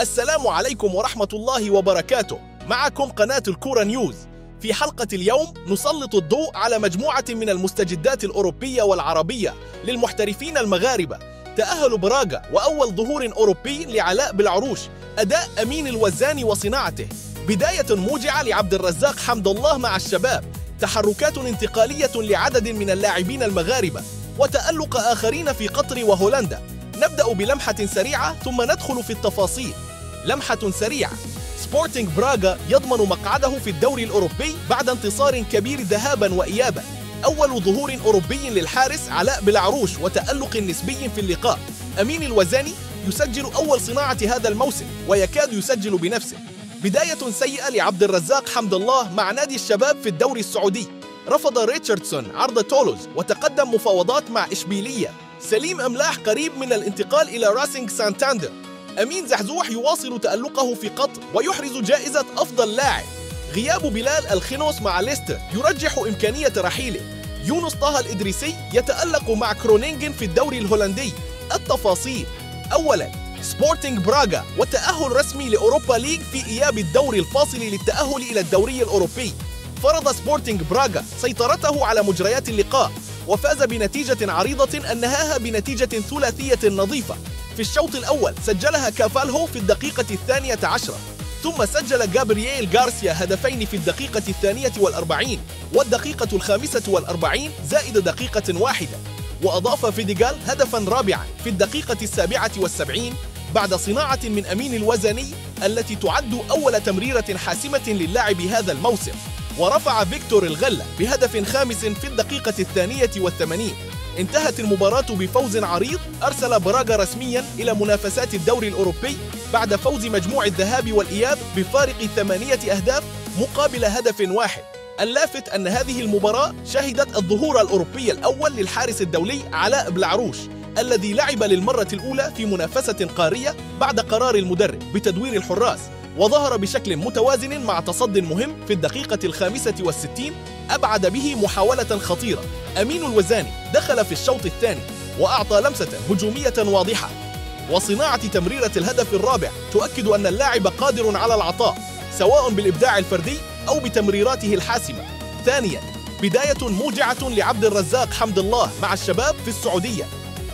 السلام عليكم ورحمة الله وبركاته. معكم قناة الكورة نيوز. في حلقة اليوم نسلط الضوء على مجموعة من المستجدات الأوروبية والعربية للمحترفين المغاربة. تأهل براغا وأول ظهور أوروبي لعلاء بالعروش، أداء أمين الوزاني وصناعته، بداية موجعة لعبد الرزاق حمد الله مع الشباب، تحركات انتقالية لعدد من اللاعبين المغاربة، وتألق آخرين في قطر وهولندا. نبدأ بلمحة سريعة ثم ندخل في التفاصيل. لمحة سريعة: سبورتينغ براغا يضمن مقعده في الدوري الأوروبي بعد انتصار كبير ذهابا وإيابا. أول ظهور أوروبي للحارس علاء بالعروش وتألق نسبي في اللقاء. أمين الوزاني يسجل أول صناعة هذا الموسم ويكاد يسجل بنفسه. بداية سيئة لعبد الرزاق حمد الله مع نادي الشباب في الدوري السعودي. رفض ريتشاردسون عرض تولوز وتقدم مفاوضات مع إشبيلية. سليم أملاح قريب من الانتقال إلى راسينغ سانتاندر. أمين زحزوح يواصل تألقه في قطر ويحرز جائزة أفضل لاعب. غياب بلال الخنوس مع ليستر يرجح إمكانية رحيله. يونس طه الإدريسي يتألق مع كرونينغن في الدوري الهولندي. التفاصيل: أولاً، سبورتينغ براغا وتأهل رسمي لأوروبا ليج في إياب الدوري الفاصل للتأهل إلى الدوري الأوروبي. فرض سبورتينغ براغا سيطرته على مجريات اللقاء وفاز بنتيجة عريضة أنهاها بنتيجة ثلاثية نظيفة. في الشوط الأول سجلها كافالهو في الدقيقة 12، ثم سجل جابرييل غارسيا هدفين في الدقيقة 42 والدقيقة 45 زائد دقيقة واحدة، وأضاف فيديغال هدفاً رابعاً في الدقيقة 77 بعد صناعة من أمين الوزاني التي تعد أول تمريرة حاسمة للاعب هذا الموسم. ورفع فيكتور الغلة بهدف خامس في الدقيقة 82. انتهت المباراة بفوز عريض أرسل براغا رسمياً إلى منافسات الدوري الأوروبي بعد فوز مجموع الذهاب والإياب بفارق 8 أهداف مقابل هدف واحد. اللافت أن هذه المباراة شهدت الظهور الأوروبي الأول للحارس الدولي علاء بالعروش الذي لعب للمرة الأولى في منافسة قارية بعد قرار المدرب بتدوير الحراس، وظهر بشكل متوازن مع تصد مهم في الدقيقة 65 أبعد به محاولة خطيرة. أمين الوزاني دخل في الشوط الثاني وأعطى لمسة هجومية واضحة، وصناعة تمريرة الهدف الرابع تؤكد أن اللاعب قادر على العطاء سواء بالإبداع الفردي أو بتمريراته الحاسمة. ثانياً، بداية موجعة لعبد الرزاق حمد الله مع الشباب في السعودية.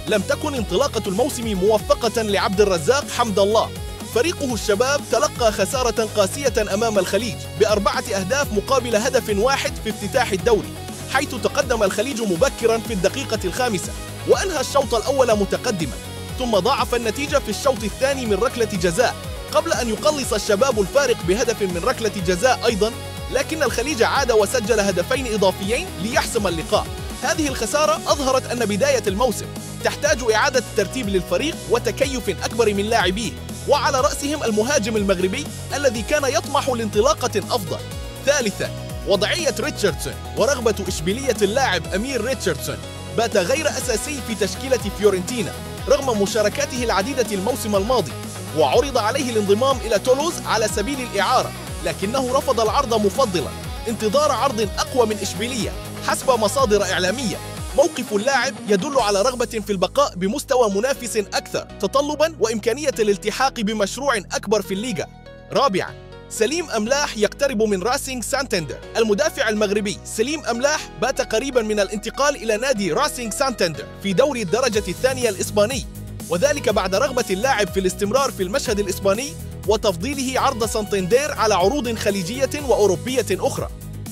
لم تكن انطلاقة الموسم موفقة لعبد الرزاق حمد الله. فريقه الشباب تلقى خسارة قاسية أمام الخليج ب4 أهداف مقابل هدف واحد في افتتاح الدوري، حيث تقدم الخليج مبكراً في الدقيقة 5 وأنهى الشوط الأول متقدماً، ثم ضاعف النتيجة في الشوط الثاني من ركلة جزاء قبل أن يقلص الشباب الفارق بهدف من ركلة جزاء أيضاً، لكن الخليج عاد وسجل هدفين إضافيين ليحسم اللقاء. هذه الخسارة أظهرت أن بداية الموسم تحتاج إعادة الترتيب للفريق وتكيف أكبر من لاعبيه، وعلى رأسهم المهاجم المغربي الذي كان يطمح لانطلاقة أفضل. ثالثاً، وضعية ريتشاردسون ورغبة إشبيلية اللاعب أمير ريتشاردسون بات غير أساسي في تشكيلة فيورنتينا رغم مشاركاته العديدة الموسم الماضي، وعرض عليه الانضمام إلى تولوز على سبيل الإعارة، لكنه رفض العرض مفضلاً انتظار عرض أقوى من إشبيلية. حسب مصادر إعلامية، موقف اللاعب يدل على رغبة في البقاء بمستوى منافس أكثر تطلباً وإمكانية الالتحاق بمشروع أكبر في الليغا. رابعاً، سليم أملاح يقترب من راسينغ سانتاندر. المدافع المغربي سليم أملاح بات قريباً من الانتقال إلى نادي راسينغ سانتاندر في دوري الدرجة الثانية الإسباني، وذلك بعد رغبة اللاعب في الاستمرار في المشهد الإسباني وتفضيله عرض سانتاندر على عروض خليجية وأوروبية أخرى.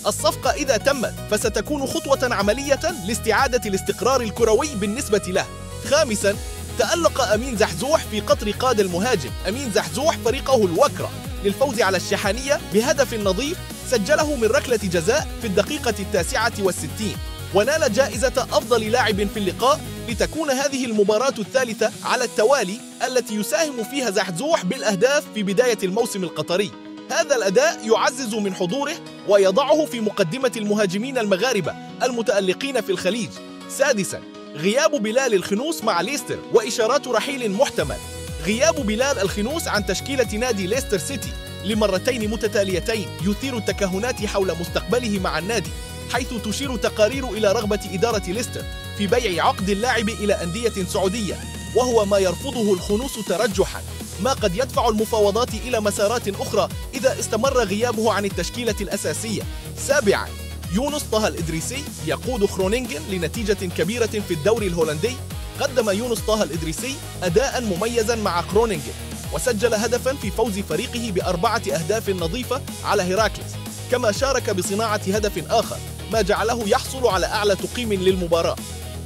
الصفقة إذا تمت فستكون خطوة عملية لاستعادة الاستقرار الكروي بالنسبة له. خامساً، تألق أمين زحزوح في قطر. قاد المهاجم أمين زحزوح فريقه الوكرة للفوز على الشحانية بهدف نظيف سجله من ركلة جزاء في الدقيقة 69، ونال جائزة أفضل لاعب في اللقاء، لتكون هذه المباراة الثالثة على التوالي التي يساهم فيها زحزوح بالأهداف في بداية الموسم القطري. هذا الأداء يعزز من حضوره ويضعه في مقدمة المهاجمين المغاربة المتألقين في الخليج. سادساً، غياب بلال الخنوس مع ليستر وإشارات رحيل محتمل. غياب بلال الخنوس عن تشكيلة نادي ليستر سيتي لمرتين متتاليتين يثير التكهنات حول مستقبله مع النادي، حيث تشير تقارير إلى رغبة إدارة ليستر في بيع عقد اللاعب إلى أندية سعودية، وهو ما يرفضه الخنوس ترجحاً. ما قد يدفع المفاوضات إلى مسارات أخرى إذا استمر غيابه عن التشكيلة الأساسية. سابعاً، يونس طه الإدريسي يقود غرونينغن لنتيجة كبيرة في الدوري الهولندي. قدم يونس طه الإدريسي أداءً مميزاً مع غرونينغن، وسجل هدفاً في فوز فريقه ب4 أهداف نظيفة على هيراكليس، كما شارك بصناعة هدف آخر، ما جعله يحصل على أعلى تقييم للمباراة.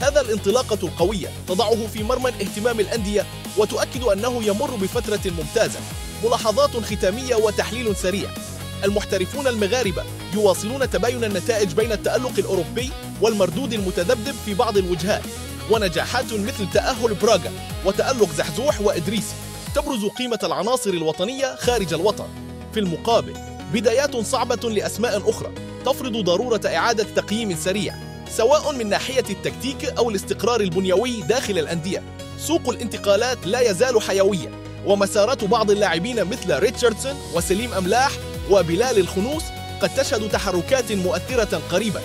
هذا الانطلاقة القوية تضعه في مرمى اهتمام الأندية وتؤكد أنه يمر بفترة ممتازة. ملاحظات ختامية وتحليل سريع. المحترفون المغاربة يواصلون تباين النتائج بين التألق الأوروبي والمردود المتذبذب في بعض الوجهات، ونجاحات مثل تأهل براغا وتألق زحزوح وإدريسي تبرز قيمة العناصر الوطنية خارج الوطن. في المقابل، بدايات صعبة لأسماء أخرى تفرض ضرورة إعادة تقييم سريع، سواء من ناحية التكتيك أو الاستقرار البنيوي داخل الأندية. سوق الانتقالات لا يزال حيويا، ومسارات بعض اللاعبين مثل ريتشاردسون وسليم أملاح وبلال الخنوس قد تشهد تحركات مؤثرة قريبا.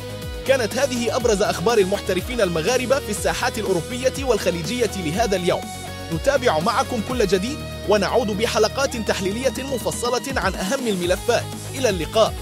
كانت هذه أبرز أخبار المحترفين المغاربة في الساحات الأوروبية والخليجية لهذا اليوم. نتابع معكم كل جديد ونعود بحلقات تحليلية مفصلة عن أهم الملفات. إلى اللقاء.